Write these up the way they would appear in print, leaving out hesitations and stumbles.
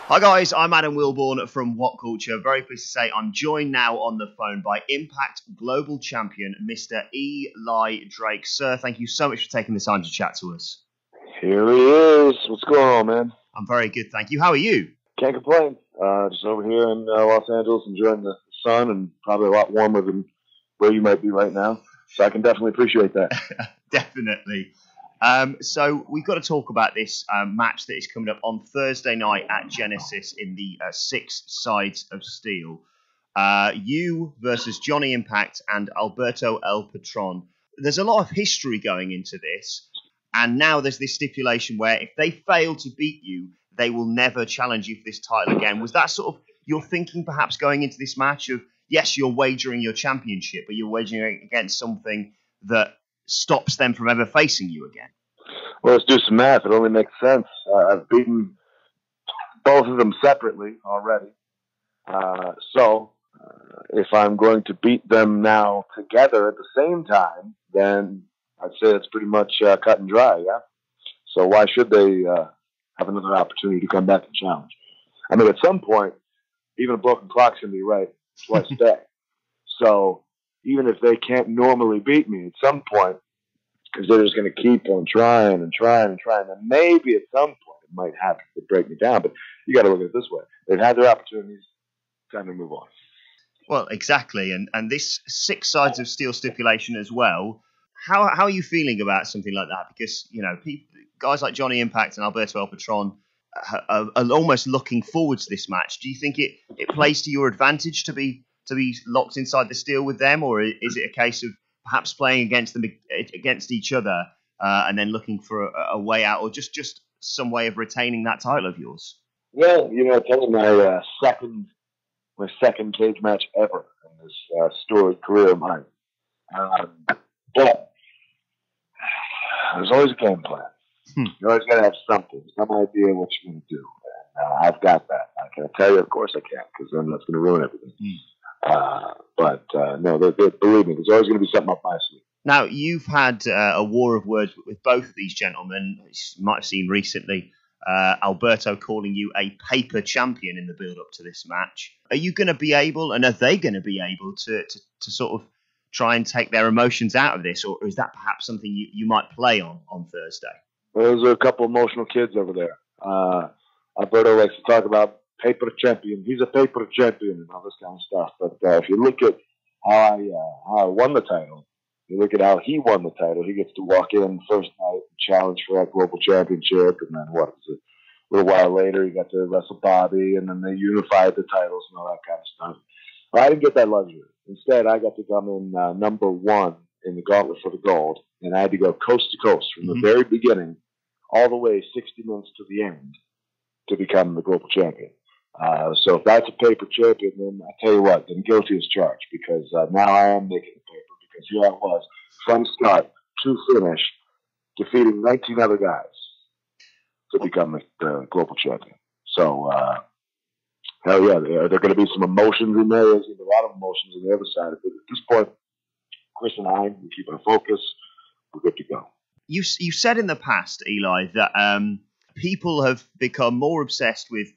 Hi guys, I'm Adam Wilborn from WhatCulture. Very pleased to say I'm joined now on the phone by Impact Global Champion, Mr. Eli Drake. Sir, thank you so much for taking the time to chat to us. Here he is. What's going on, man? I'm very good, thank you. How are you? Can't complain. Just over here in Los Angeles enjoying the sun and probably a lot warmer than where you might be right now. So I can definitely appreciate that. Definitely. So we've got to talk about this match that is coming up on Thursday night at Genesis in the Six Sides of Steel. You versus Johnny Impact and Alberto El Patron. There's a lot of history going into this, and now there's this stipulation where if they fail to beat you, they will never challenge you for this title again. Was that sort of your thinking perhaps going into this match of, yes, you're wagering your championship, but you're wagering against something that stops them from ever facing you again? Well, let's do some math. It only makes sense. I've beaten both of them separately already. So if I'm going to beat them now together at the same time, then I'd say it's pretty much cut and dry, yeah? So why should they have another opportunity to come back and challenge? I mean, at some point, even a broken clock's going to be right twice a day. So even if they can't normally beat me at some point, because they're just going to keep on trying and trying and trying, and maybe at some point it might happen to break me down. But you got to look at it this way. They've had their opportunities. Time to move on. Well, exactly. And this Six Sides of Steel stipulation as well, how are you feeling about something like that? Because, you know, guys like Johnny Impact and Alberto El Patron are almost looking forward to this match. Do you think it plays to your advantage to be locked inside the steel with them, or is it a case of perhaps playing against each other and then looking for a way out, or just some way of retaining that title of yours? Well, you know, it's only my second cage match ever in this storied career of mine. But there's always a game plan. You always got to have something, some idea what you're going to do. And I've got that. I can't tell you, of course I can't, because then that's going to ruin everything. No, believe me, there's always going to be something up my sleeve. Now, you've had a war of words with both of these gentlemen. You might have seen recently Alberto calling you a paper champion in the build-up to this match. Are you going to be able, and are they going to be able to sort of try and take their emotions out of this, or is that perhaps something you might play on Thursday? Well, those are a couple emotional kids over there. Alberto likes to talk about paper champion. He's a paper champion and all this kind of stuff. But if you look at how I won the title, you look at how he won the title. He gets to walk in first night and challenge for that global championship, and then a little while later he got to wrestle Bobby, and then they unified the titles and all that kind of stuff. Well, I didn't get that luxury. Instead, I got to come in number one in the gauntlet for the gold, and I had to go coast to coast from the very beginning all the way 60 minutes to the end to become the global champion. So if that's a paper champion, then I tell you what, then guilty as charged, because now I am making the paper, because here I was, from start to finish, defeating 19 other guys to become the global champion. So, hell yeah, there are going to be some emotions in there. There's going to be a lot of emotions on the other side of it. At this point, Chris and I, we keep our focus. We're good to go. You said in the past, Eli, that people have become more obsessed with,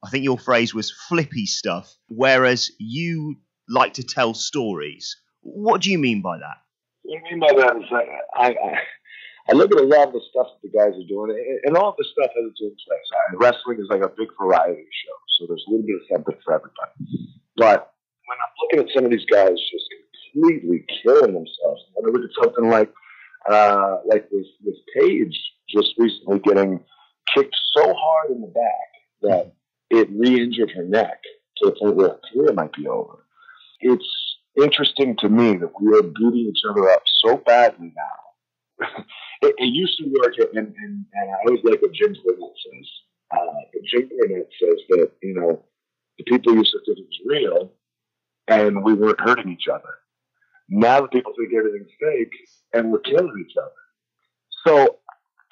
I think your phrase was flippy stuff, whereas you like to tell stories. What do you mean by that? What I mean by that is I look at a lot of the stuff that the guys are doing, and all of the stuff has its own place. Wrestling is like a big variety show, so there's a little bit of something for everybody. But when I'm looking at some of these guys just completely killing themselves, when I look at something like this Paige just recently getting kicked so hard in the back that it re-injured her neck to the point where her career might be over. It's interesting to me that we are beating each other up so badly now. it used to work, and I always like what Jim Cornette says. Jim Cornette says that, you know, the people used to think it was real, and we weren't hurting each other. Now the people think everything's fake, and we're killing each other. So,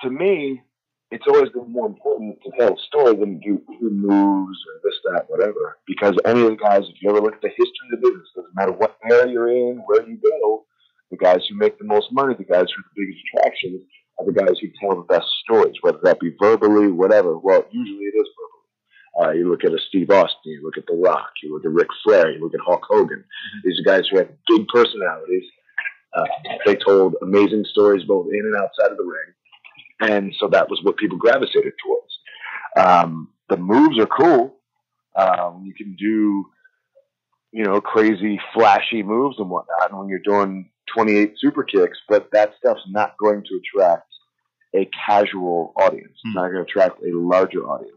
to me, it's always been more important to tell a story than do who moves or this, that, whatever. Because any of the guys, if you ever look at the history of the business, doesn't matter what area you're in, where you go, the guys who make the most money, the guys who are the biggest attractions, are the guys who tell the best stories, whether that be verbally, whatever. Well, usually it is verbally. You look at a Steve Austin, you look at The Rock, you look at Ric Flair, you look at Hulk Hogan. These are guys who had big personalities. They told amazing stories both in and outside of the ring. And so that was what people gravitated towards. The moves are cool. You can do, crazy, flashy moves and whatnot. And when you're doing 28 super kicks, but that stuff's not going to attract a casual audience. It's not going to attract a larger audience.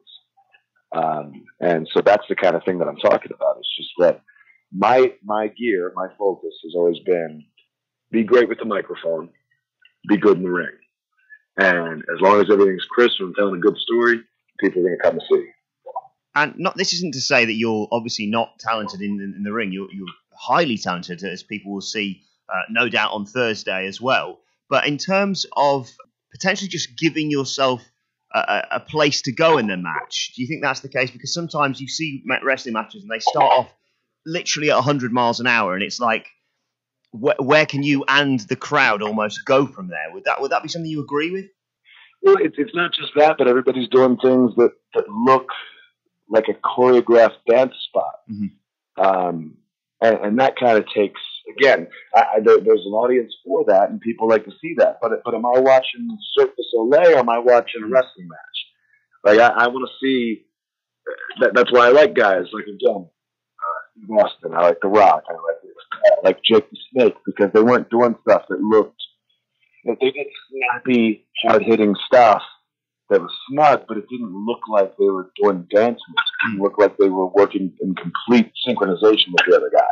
And so that's the kind of thing that I'm talking about. It's just that my gear, my focus has always been be great with the microphone, be good in the ring. And as long as everything's crisp and telling a good story, people are going to come and see. And this isn't to say that you're obviously not talented in the ring. You're highly talented, as people will see, no doubt, on Thursday as well. But in terms of potentially just giving yourself a place to go in the match, do you think that's the case? Because sometimes you see wrestling matches and they start off literally at 100 miles an hour, and it's like, where can you and the crowd almost go from there? Would that be something you agree with? Well, it's not just that, but everybody's doing things that look like a choreographed dance spot. And that kind of takes, again, there's an audience for that, and people like to see that. But am I watching Cirque du Soleil, or am I watching a wrestling match? Like, I want to see, that's why I like guys like, again, Steve Austin, I like The Rock, I like Jake the Snake, because they weren't doing stuff that looked, they did snappy, hard-hitting stuff that was smart, but it didn't look like they were doing dance moves. It didn't look like they were working in complete synchronization with the other guy.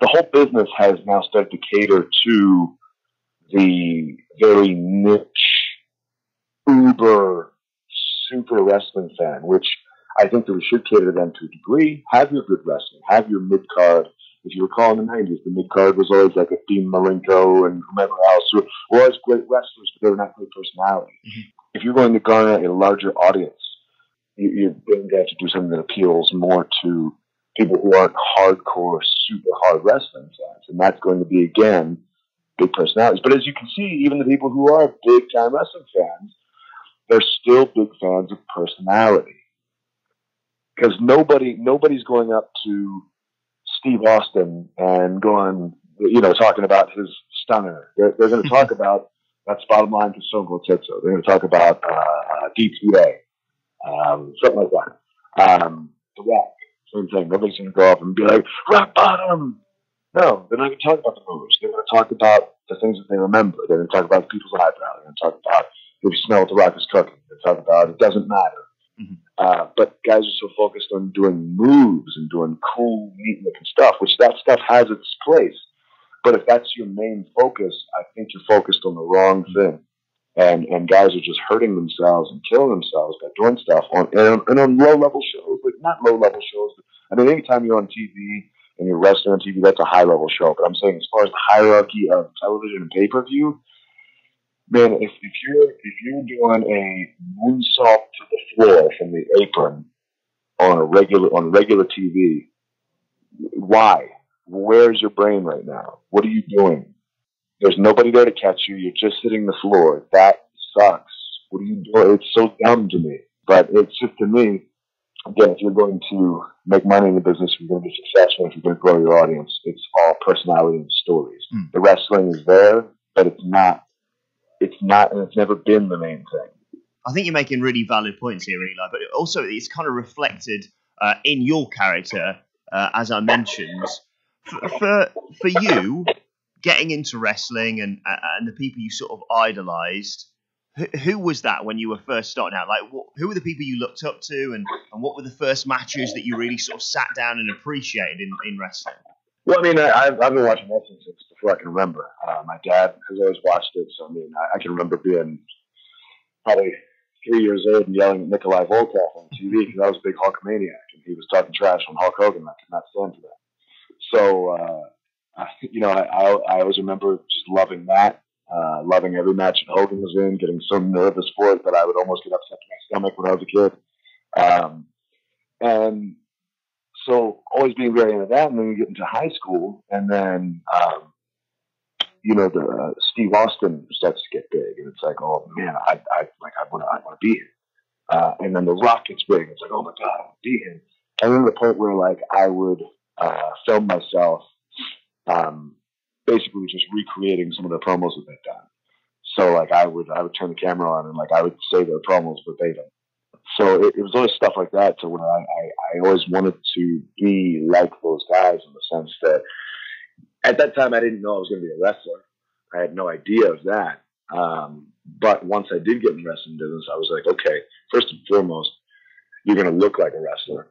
The whole business has now started to cater to the very niche, uber, super wrestling fan, which I think that we should cater to them to a degree. Have your good wrestling. Have your mid-card. If you recall in the 90s, the mid-card was always like a Dean Malenko and whomever else, who were always great wrestlers, but they were not great personalities. If you're going to garner a larger audience, you're going to have to do something that appeals more to people who aren't hardcore, super hard wrestling fans. And that's going to be, again, big personalities. But as you can see, even the people who are big-time wrestling fans, they're still big fans of personality. Because nobody's going up to Steve Austin and going, talking about his stunner. They're going to talk about, that's bottom line, to Stone Cold said so. They're going to talk about DTA, something like that. The Rock, same thing. Nobody's going to go up and be like, rock bottom. No, they're not going to talk about the moves. They're going to talk about the things that they remember. They're going to talk about people's eyebrow. They're going to talk about if you smell what the Rock is cooking. They're going to talk about it doesn't matter. But guys are so focused on doing moves and doing cool, neat-looking stuff, which that stuff has its place. But if that's your main focus, I think you're focused on the wrong thing. And guys are just hurting themselves and killing themselves by doing stuff on low-level shows. Like, not low-level shows. I mean, anytime you're on TV and you're wrestling on TV, that's a high-level show. But I'm saying as far as the hierarchy of television and pay-per-view, man, if you're doing a moonsault to the floor from the apron on regular TV, why? Where's your brain right now? What are you doing? There's nobody there to catch you. You're just hitting the floor. That sucks. What are you doing? It's so dumb to me. But it's just, to me, again, if you're going to make money in the business, if you're going to be successful, if you're going to grow your audience, it's all personality and stories. The wrestling is there, but it's not, and it's never been the main thing. I think you're making really valid points here, Eli, but also it's kind of reflected in your character, as I mentioned. For you, getting into wrestling and the people you sort of idolized, who was that when you were first starting out? Like, who were the people you looked up to, and what were the first matches that you really sort of sat down and appreciated in wrestling? Well, I mean, I've been watching wrestling since before I can remember. My dad has always watched it, so I mean, I can remember being probably 3 years old and yelling at Nikolai Volkov on TV because I was a big Hulkamaniac, and he was talking trash on Hulk Hogan. I could not stand for that. So, I always remember just loving that, loving every match that Hogan was in, getting so nervous for it that I would almost get upset to my stomach when I was a kid. And so always being very into that, and then we get into high school, and then, the Steve Austin starts to get big, and it's like, oh man, I want to be here. And then The Rock gets big. It's like, oh my God, I'll be him. And then the point where like I would film myself, basically just recreating some of the promos that they've done. So like I would turn the camera on and like I would say their promos verbatim. So it was always stuff like that to where I always wanted to be like those guys in the sense that at that time I didn't know I was going to be a wrestler. I had no idea of that. But once I did get in the wrestling business, I was like, okay, first and foremost, you're going to look like a wrestler.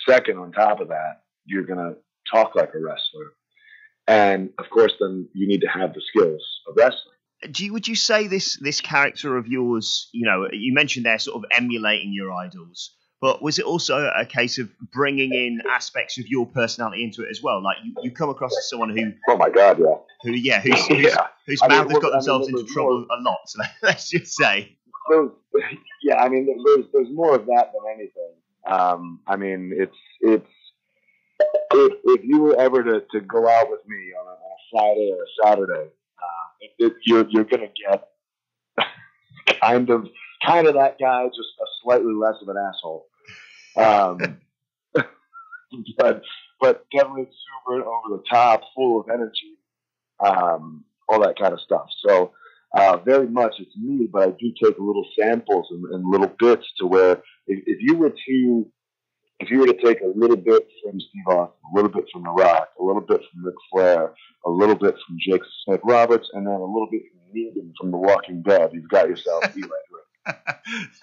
Second, on top of that, you're going to talk like a wrestler. And of course, then you need to have the skills of wrestling. Would you say this character of yours, you mentioned they're sort of emulating your idols, but was it also a case of bringing in aspects of your personality into it as well? Like you come across as someone who, oh my God, yeah, whose mouth has got themselves into trouble a lot. So let's just say, yeah, I mean, there's more of that than anything. I mean, it's if you were ever to go out with me on a Friday or a Saturday, you're gonna get kind of that guy, just a slightly less of an asshole. But definitely super over the top, full of energy, all that kind of stuff. So very much it's me, but I do take little samples and little bits to where if you were to take a little bit from Steve Austin, a little bit from The Rock, a little bit from Ric Flair, a little bit from Jake Smith Roberts, and then a little bit from Negan from The Walking Dead, you've got yourself Eli Drake.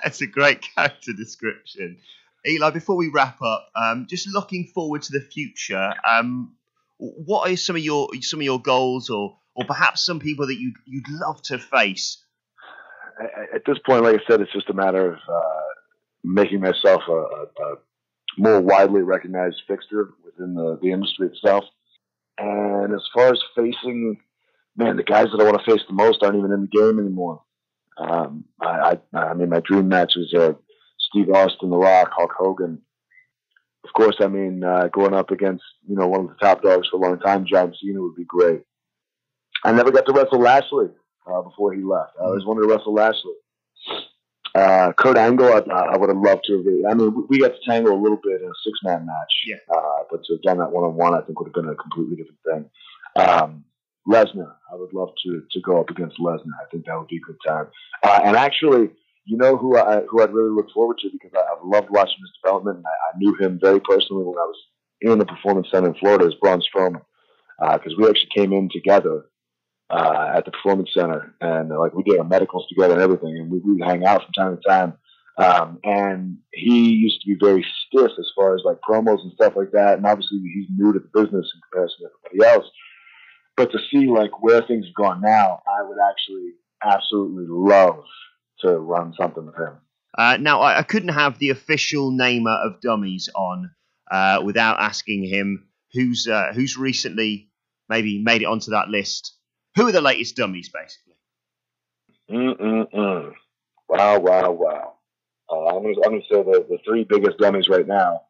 That's a great character description. Eli, before we wrap up, just looking forward to the future, what are some of your goals, or perhaps some people that you'd love to face? At this point, like I said, it's just a matter of making myself a more widely recognized fixture within the industry itself. And as far as facing, man, the guys that I want to face the most aren't even in the game anymore. I mean, my dream matches are Steve Austin, The Rock, Hulk Hogan. Of course, I mean, going up against, one of the top dogs for a long time, John Cena, would be great. I never got to wrestle Lashley before he left. I always wanted to wrestle Lashley. Kurt Angle, I would have loved to have. I mean, we got to tangle a little bit in a 6-man match. Yeah. But to have done that one-on-one, I think would have been a completely different thing. Lesnar, I would love to go up against Lesnar. I think that would be a good time. And actually, who I'd really look forward to, because I've loved watching his development, and I knew him very personally when I was in the Performance Center in Florida, is Braun Strowman. Because we actually came in together at the Performance Center, and like we did our medicals together and everything, and we would hang out from time to time. And he used to be very stiff as far as like promos and stuff like that, and obviously he's new to the business in comparison to everybody else. But to see like where things have gone now, I would actually absolutely love to run something with him. Now, I couldn't have the official namer of dummies on without asking him who's recently maybe made it onto that list. Who are the latest dummies, basically? Wow. I'm gonna say the three biggest dummies right now.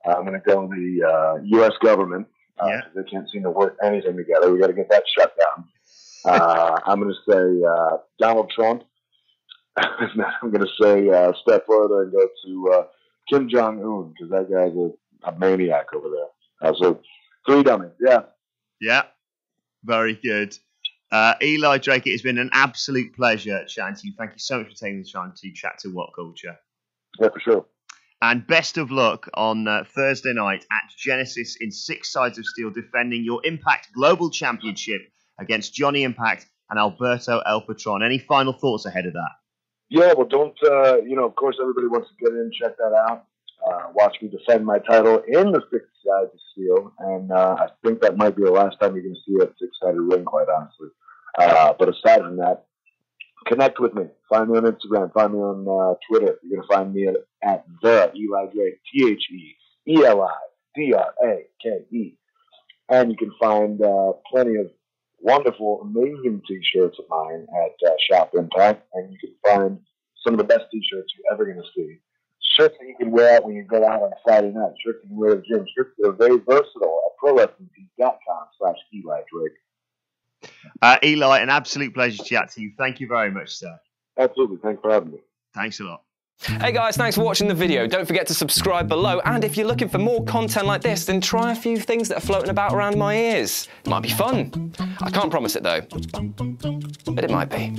I'm gonna go the U.S. government. Yeah. They can't seem to work anything together. We got to get that shut down. I'm going to say Donald Trump. I'm going to say step further and go to Kim Jong-un, because that guy's a maniac over there. So 3 dummies. Yeah. Yeah. Very good. Eli Drake, it has been an absolute pleasure chatting to you. Thank you so much for taking the time to chat to WhatCulture. Yeah, for sure. And best of luck on Thursday night at Genesis in 6 Sides of Steel, defending your Impact Global Championship against Johnny Impact and Alberto El Patron. Any final thoughts ahead of that? Yeah, well, don't, of course, everybody wants to get in and check that out. Watch me defend my title in the 6 Sides of Steel. And I think that might be the last time you're going to see a 6-sided ring, quite honestly. But aside from that, connect with me. Find me on Instagram. Find me on Twitter. You're going to find me at the Eli Drake, TheEliDrake. And you can find plenty of wonderful, amazing T-shirts of mine at Shop Impact. And you can find some of the best T-shirts you're ever going to see. Shirts that you can wear out when you go out on a Friday night. Shirts you can wear at the gym. Shirts that are very versatile at ProWrestlingTees.com/Eli Drake. Eli, an absolute pleasure to chat to you. Thank you very much, sir. Absolutely. Thanks for having me. Thanks a lot. Hey guys, thanks for watching the video. Don't forget to subscribe below, and if you're looking for more content like this, then try a few things that are floating about around my ears. It might be fun. I can't promise it though, but it might be.